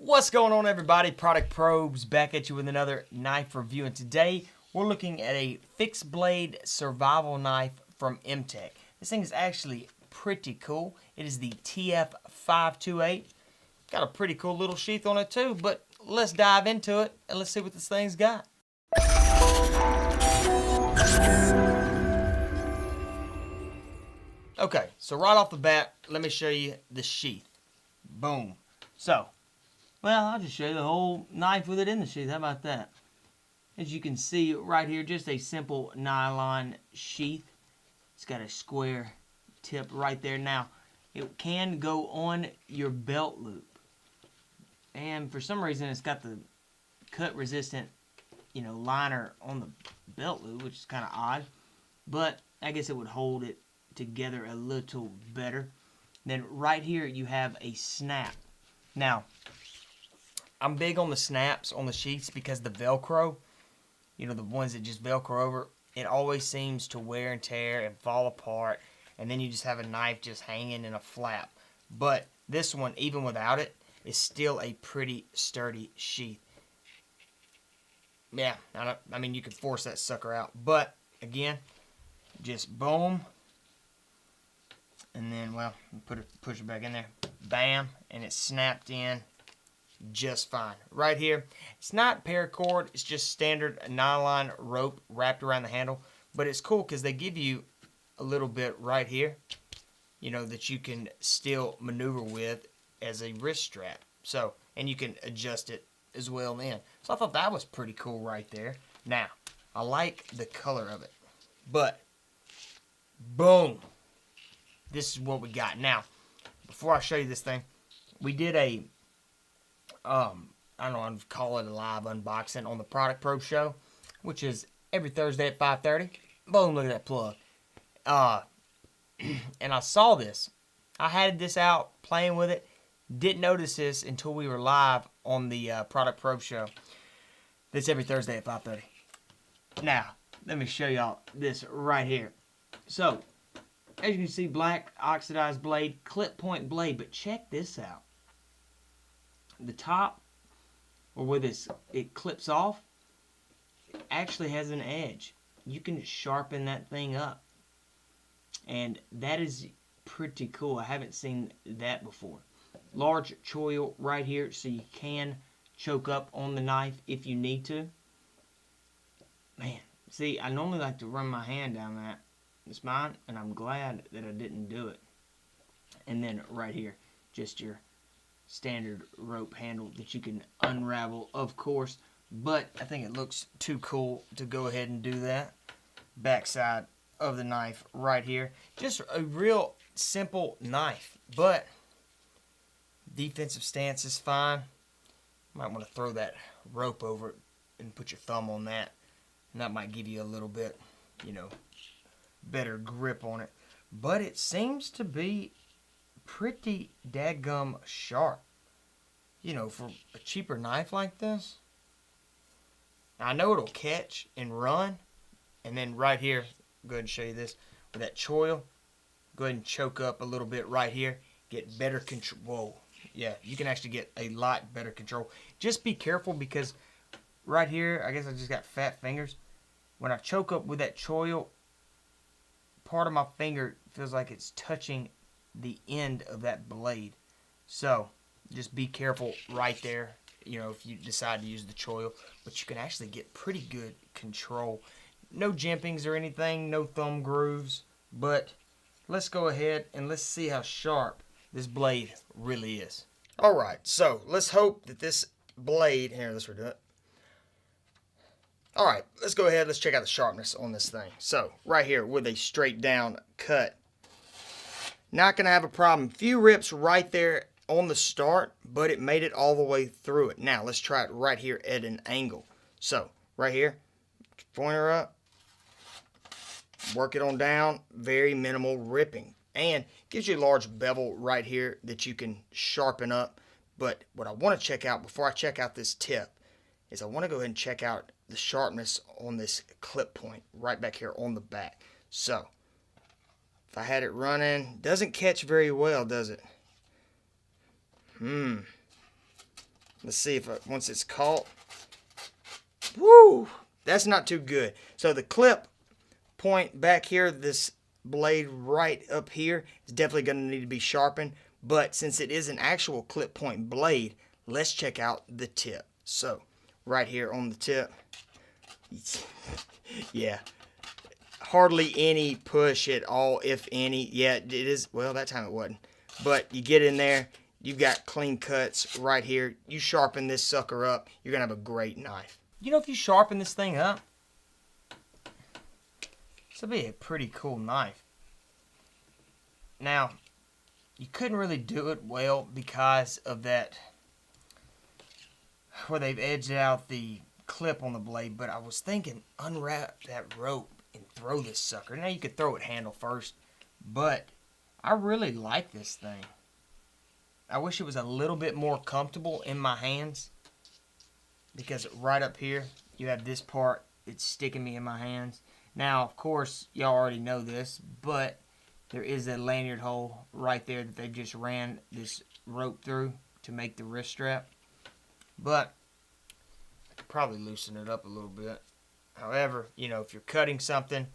What's going on, everybody? Product Probes back at you with another knife review, and today we're looking at a fixed blade survival knife from Mtech. This thing is actually pretty cool. It is the TF528. Got a pretty cool little sheath on it too, but let's dive into it and let's see what this thing's got. Okay, so right off the bat, let me show you the sheath. Boom. So, well, I'll just show you the whole knife with it in the sheath. How about that? As you can see right here, just a simple nylon sheath. It's got a square tip right there. Now, it can go on your belt loop. And for some reason, it's got the cut resistant, liner on the belt loop, which is kind of odd. But I guess it would hold it together a little better. Then right here, you have a snap. Now, I'm big on the snaps on the sheaths because the Velcro, the ones that just Velcro over, it always seems to wear and tear and fall apart, and then you just have a knife just hanging in a flap. But this one, even without it, is still a pretty sturdy sheath. Yeah, I mean, you could force that sucker out, but again, just boom, and then, well, push it back in there, bam, and it's snapped in just fine. Right here, it's not paracord, it's just standard nylon rope wrapped around the handle, but it's cool because they give you a little bit right here, that you can still maneuver with as a wrist strap. So, and you can adjust it as well then. So I thought that was pretty cool right there. Now, I like the color of it, but boom, this is what we got. Now, before I show you this thing, we did a I don't know, I'd call it a live unboxing on the Product Probe show, which is every Thursday at 5:30. Boom, look at that plug. And I saw this. I had this out playing with it. Didn't notice this until we were live on the Product Probe show. That's every Thursday at 5:30. Now, let me show y'all this right here. So, as you can see, black oxidized blade, clip point blade, but check this out. The top, or where it clips off, it actually has an edge. You can sharpen that thing up, and that is pretty cool. I haven't seen that before. Large choil right here, so you can choke up on the knife if you need to. Man, see, I normally like to run my hand down that. It's mine, and I'm glad that I didn't do it. And then right here, just your standard rope handle that you can unravel, of course, but I think it looks too cool to go ahead and do that. Backside of the knife right here, just a real simple knife, but defensive stance is fine. Might want to throw that rope over it and put your thumb on that, and that might give you a little bit, better grip on it. But it seems to be pretty dadgum sharp, for a cheaper knife like this. Now, I know it'll catch and run, and then right here, go ahead and show you this with that choil. Go ahead and choke up a little bit right here, get better control. Whoa, yeah, you can actually get a lot better control. Just be careful because right here, I guess I just got fat fingers. When I choke up with that choil, part of my finger feels like it's touching the end of that blade. So just be careful right there, if you decide to use the choil, but you can actually get pretty good control. No jimpings or anything, no thumb grooves, but let's go ahead and let's see how sharp this blade really is. All right, so let's hope that this blade, here, let's redo it. All right, let's go ahead, let's check out the sharpness on this thing. So right here with a straight down cut, not going to have a problem. Few rips right there on the start, but it made it all the way through it. Now, let's try it right here at an angle. So, right here, pointer up, work it on down, very minimal ripping. And gives you a large bevel right here that you can sharpen up. But what I want to check out before I check out this tip is I want to go ahead and check out the sharpness on this clip point right back here on the back. So, if I had it running, doesn't catch very well, does it? Let's see if once it's caught. Woo! That's not too good. So the clip point back here, this blade right up here, is definitely going to need to be sharpened. But since it is an actual clip point blade, let's check out the tip. So right here on the tip, yeah, hardly any push at all, if any. Yeah, it is. Well, that time it wasn't. But you get in there, you've got clean cuts right here. You sharpen this sucker up, you're going to have a great knife. You know, if you sharpen this thing up, this will be a pretty cool knife. Now, you couldn't really do it well because of that, where they've edged out the clip on the blade, but I was thinking unwrap that rope and throw this sucker. Now you could throw it handle first, but I really like this thing. I wish it was a little bit more comfortable in my hands, because right up here you have this part, it's sticking me in my hands. Now of course y'all already know this, but there is a lanyard hole right there that they just ran this rope through to make the wrist strap. But I could probably loosen it up a little bit. However, you know, if you're cutting something,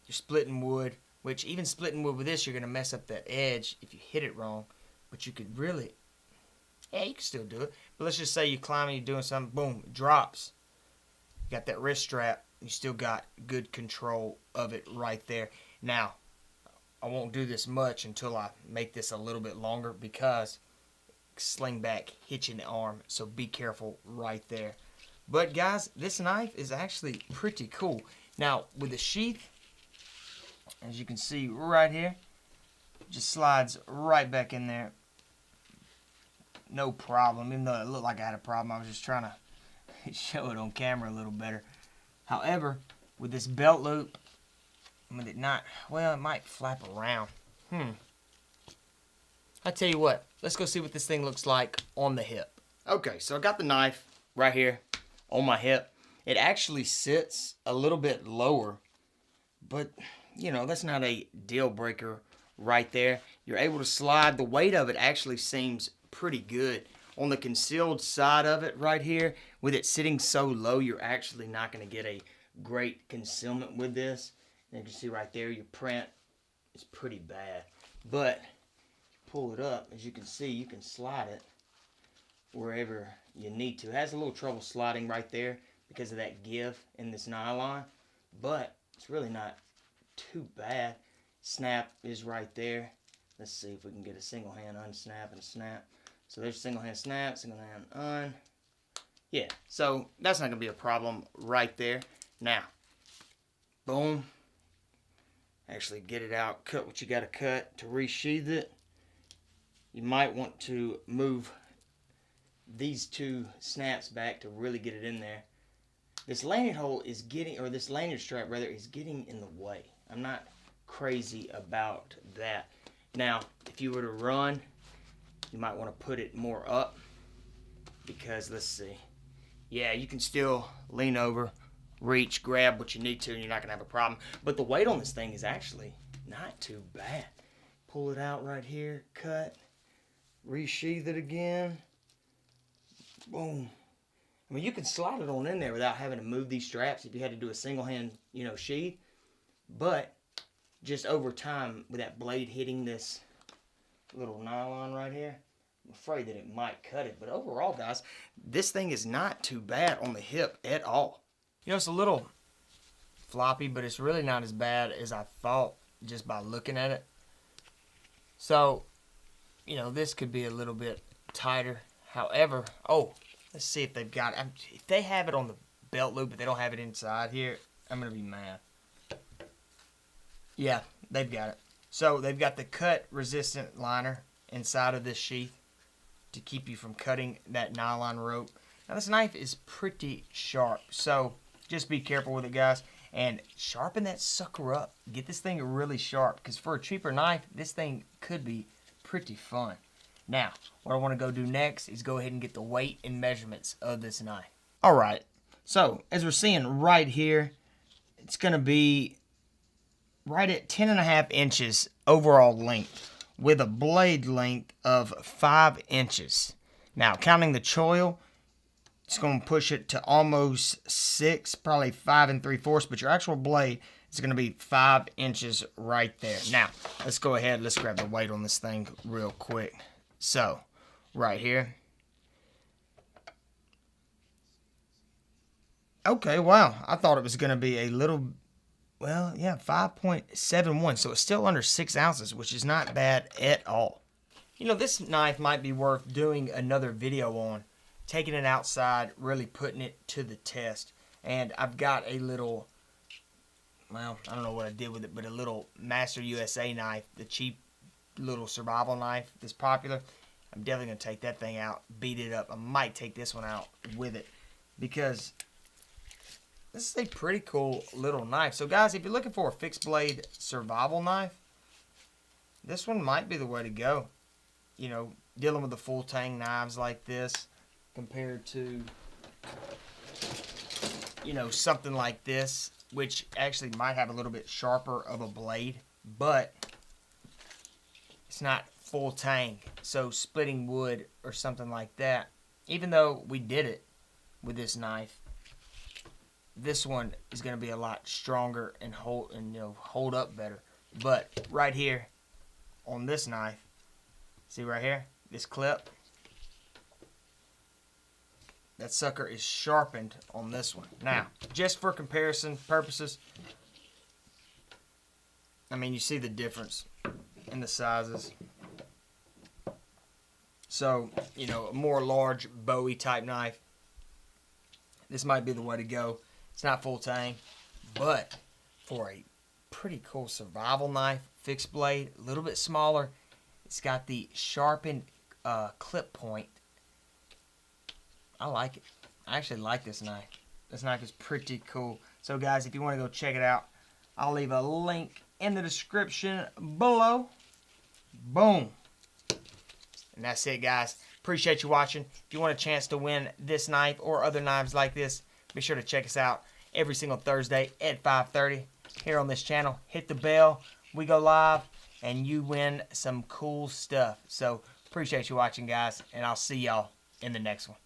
you're splitting wood, which even splitting wood with this, you're going to mess up that edge if you hit it wrong. But you could really, yeah, you can still do it. But let's just say you're climbing, you're doing something, boom, it drops. You got that wrist strap, you still got good control of it right there. Now, I won't do this much until I make this a little bit longer, because sling back, hit you in the arm, so be careful right there. But guys, this knife is actually pretty cool. Now, with the sheath, as you can see right here, just slides right back in there. No problem, even though it looked like I had a problem. I was just trying to show it on camera a little better. However, with this belt loop, I mean, it might flap around. I tell you what, let's go see what this thing looks like on the hip. Okay, so I got the knife right here on my hip. It actually sits a little bit lower, but you know, that's not a deal breaker right there. You're able to slide. The weight of it actually seems pretty good. On the concealed side of it right here, with it sitting so low, you're actually not going to get a great concealment with this. And you can see right there, your print is pretty bad. But pull it up, as you can see, you can slide it wherever you need to. It has a little trouble sliding right there because of that give in this nylon, but it's really not too bad. Snap is right there. Let's see if we can get a single hand unsnap and snap. So there's single hand snap, single hand un. Yeah, so that's not gonna be a problem right there. Now, boom. Actually get it out, cut what you gotta cut to resheath it. You might want to move these two snaps back to really get it in there. This lanyard hole is getting, or this lanyard strap rather, is getting in the way. I'm not crazy about that. Now, if you were to run, you might want to put it more up, because let's see. Yeah, you can still lean over, reach, grab what you need to, and you're not going to have a problem. But the weight on this thing is actually not too bad. Pull it out right here, cut, resheath it again. Boom. I mean, you can slide it on in there without having to move these straps if you had to do a single hand, you know, sheath. But just over time, with that blade hitting this little nylon right here, I'm afraid that it might cut it. But overall, guys, this thing is not too bad on the hip at all. You know, it's a little floppy, but it's really not as bad as I thought just by looking at it. So, you know, this could be a little bit tighter. However, oh, let's see if they've got it. If they have it on the belt loop, but they don't have it inside here, I'm going to be mad. Yeah, they've got it. So they've got the cut resistant liner inside of this sheath to keep you from cutting that nylon rope. Now this knife is pretty sharp, so just be careful with it, guys, and sharpen that sucker up. Get this thing really sharp, because for a cheaper knife, this thing could be pretty fun. Now, what I want to go do next is go ahead and get the weight and measurements of this knife. Alright, so as we're seeing right here, it's going to be right at 10.5 inches overall length, with a blade length of 5 inches. Now, counting the choil, it's going to push it to almost 6, probably 5 3/4, but your actual blade is going to be 5 inches right there. Now, let's go ahead. Let's grab the weight on this thing real quick. So, right here. Okay, wow. I thought it was going to be a little, well, yeah, 5.71. So it's still under 6 ounces, which is not bad at all. You know, this knife might be worth doing another video on. Taking it outside, really putting it to the test. And I've got a little, well, I don't know what I did with it, but a little Master USA knife, the cheap little survival knife that's popular. I'm definitely going to take that thing out, beat it up. I might take this one out with it because this is a pretty cool little knife. So guys, if you're looking for a fixed blade survival knife, this one might be the way to go. You know, dealing with the full tang knives like this compared to, you know, something like this, which actually might have a little bit sharper of a blade, but it's not full tang. So splitting wood or something like that, even though we did it with this knife, this one is going to be a lot stronger and hold up better. But right here on this knife, see right here, this clip, that sucker is sharpened on this one. Now, just for comparison purposes, I mean, you see the difference in the sizes. So, you know, a more large Bowie type knife, this might be the way to go. It's not full tang, but for a pretty cool survival knife, fixed blade, a little bit smaller, it's got the sharpened clip point. I like it. I actually like this knife. This knife is pretty cool. So guys, if you want to go check it out, I'll leave a link in the description below. Boom. And that's it, guys. Appreciate you watching. If you want a chance to win this knife or other knives like this, be sure to check us out every single Thursday at 5:30 here on this channel. Hit the bell. We go live, and you win some cool stuff. So appreciate you watching, guys, and I'll see y'all in the next one.